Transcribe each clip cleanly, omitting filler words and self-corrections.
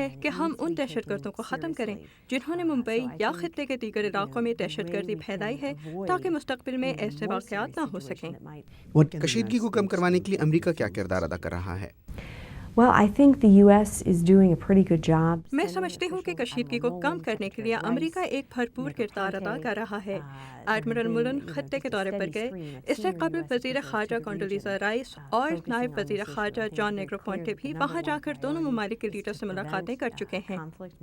ہے کہ ہم ان دہشت گردوں کو ختم کریں جنہوں نے ممبئی یا خطے کے دیگر علاقوں میں دہشت گردی پھیلائی ہے تاکہ مستقبل میں ایسے واقعات نہ ہو سکیں۔ کشیدگی کو کم کروانے کے لیے امریکہ کیا کردار ادا کر رہا ہے؟ Well, I think the U.S. is doing a pretty good job. میں سمجھتی ہوں کہ کشیدگی کو کم کرنے کے لیے امریکہ ایک بھرپور کردار ادا کر رہا ہے۔ ایڈمرل ملن خطے کے دورے پر گئے۔ اس سے قبل وزیر خارجہ کونڈولیزا رائس اور نائب وزیر خارجہ جان نیگروپونٹے بھی وہاں جا کر دونوں ممالک کے لیڈر سے ملاقاتیں کر چکے ہیں۔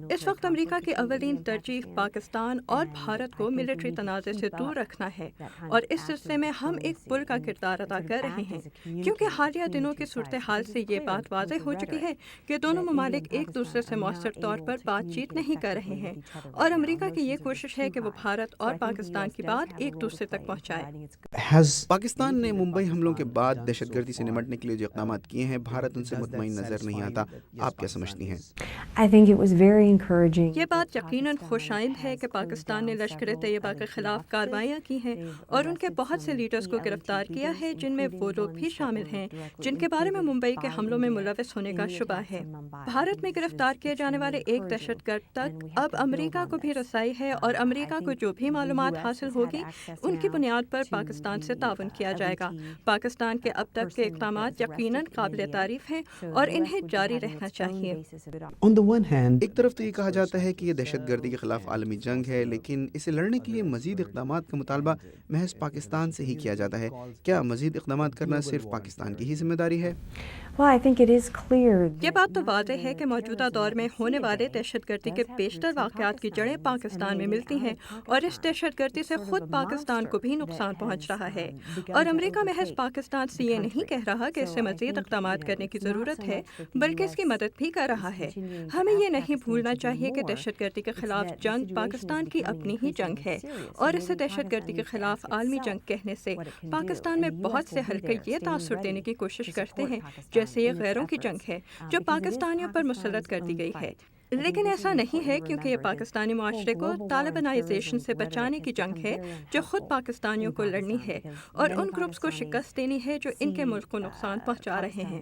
اس وقت امریکہ کی اولین ترجیح پاکستان اور بھارت کو ملٹری تنازع سے دور رکھنا ہے، اور اس سلسلے میں ہم ایک پل کا کردار ادا کر رہے ہیں، کیونکہ حالیہ دنوں کی صورتحال سے یہ بات واضح ہو چکی ہے کہ دونوں ممالک ایک دوسرے سے مؤثر طور پر بات چیت نہیں کر رہے ہیں، اور امریکہ کی یہ کوشش ہے کہ وہ بھارت اور پاکستان کی بات ایک دوسرے تک پہنچائے۔ پاکستان نے ممبئی حملوں کے بعد دہشت گردی سے نمٹنے کے لیے جو اقدامات کیے ہیں، بھارت ان سے مطمئن نظر نہیں آتا، آپ کیا سمجھتی ہیں؟ I think it was very encouraging. یہ بات یقیناً خوش آئند ہے کہ پاکستان نے لشکر طیبہ کے خلاف کارروائیاں کی ہیں اور ان کے بہت سے لیڈرز کو گرفتار کیا ہے، جن میں وہ لوگ بھی شامل ہیں جن کے بارے میں ممبئی کے حملوں میں ملوث ہونے کا شبہ ہے۔ بھارت میں گرفتار کیے جانے والے ایک دہشت گرد تک اب امریکہ کو بھی رسائی ہے، اور امریکہ کو جو بھی معلومات حاصل ہوگی ان کی بنیاد پر پاکستان سے تعاون کیا جائے گا۔ پاکستان کے اب تک کے اقدامات یقیناً قابل تعریف ہیں اور انہیں جاری رہنا چاہیے۔ ایک طرف تو یہ کہا جاتا ہے کہ یہ دہشت گردی کے خلاف عالمی جنگ ہے، لیکن اسے لڑنے کے لیے مزید اقدامات کا مطالبہ محض پاکستان سے ہی کیا جاتا ہے۔ کیا مزید اقدامات کرنا صرف پاکستان کی ہی ذمہ داری ہے؟ Well, I think it is clear. یہ بات تو واضح ہے کہ موجودہ دور میں ہونے والے دہشت گردی کے بیشتر واقعات کی جڑیں پاکستان میں ملتی ہیں، اور اس دہشت گردی سے خود پاکستان کو بھی نقصان پہنچ رہا ہے، اور امریکہ محض پاکستان سے یہ نہیں کہہ رہا کہ اسے مزید اقدامات کرنے کی ضرورت ہے، بلکہ اس کی مدد بھی کر رہا ہے۔ ہمیں یہ نہیں بھولنا چاہیے کہ دہشت گردی کے خلاف جنگ پاکستان کی اپنی ہی جنگ ہے، اور اسے دہشت گردی کے خلاف عالمی جنگ کہنے سے پاکستان میں بہت سے حلقے یہ تاثر دینے کی کوشش کرتے ہیں جیسے یہ غیروں کی جنگ ہے جو پاکستانیوں پر مسلط کر دی گئی ہے، لیکن ایسا نہیں ہے، کیونکہ یہ پاکستانی معاشرے کو طالبانائزیشن سے بچانے کی جنگ ہے جو خود پاکستانیوں کو لڑنی ہے، اور ان گروپس کو شکست دینی ہے جو ان کے ملک کو نقصان پہنچا رہے ہیں۔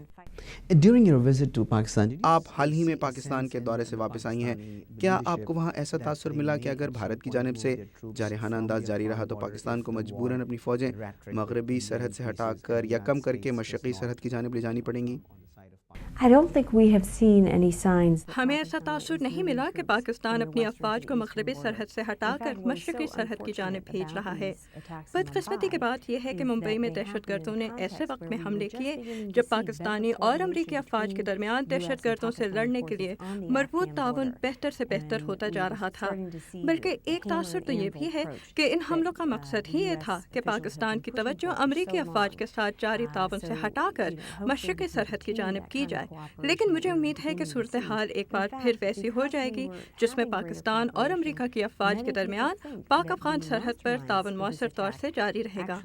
آپ حال ہی میں پاکستان کے دورے سے واپس آئی ہیں، کیا آپ کو وہاں ایسا تاثر ملا کہ اگر بھارت کی جانب سے جارحانہ انداز جاری رہا تو پاکستان کو مجبوراً اپنی فوجیں مغربی سرحد سے ہٹا کر یا کم کر کے مشرقی سرحد کی جانب لے جانی پڑیں گی؟ I don't think we have seen any signs. ہمیں ایسا تاثر نہیں ملا کہ پاکستان اپنی افواج کو مغربی سرحد سے ہٹا کر مشرقی سرحد کی جانب بھیج رہا ہے۔ بدقسمتی کی بات یہ ہے کہ ممبئی میں دہشت گردوں نے ایسے وقت میں حملے کیے جب پاکستانی اور امریکی افواج کے درمیان دہشت گردوں سے لڑنے کے لیے مربوط تعاون بہتر سے بہتر ہوتا جا رہا تھا، بلکہ ایک تاثر تو یہ بھی ہے کہ ان حملوں کا مقصد ہی یہ تھا کہ پاکستان کی توجہ امریکی افواج کے ساتھ جاری تعاون سے ہٹا کر مشرقی سرحد کی جانب کی جائے، لیکن مجھے امید ہے کہ صورتحال ایک بار پھر ویسی ہو جائے گی جس میں پاکستان اور امریکہ کی افواج کے درمیان پاک افغان سرحد پر تعاون مؤثر طور سے جاری رہے گا۔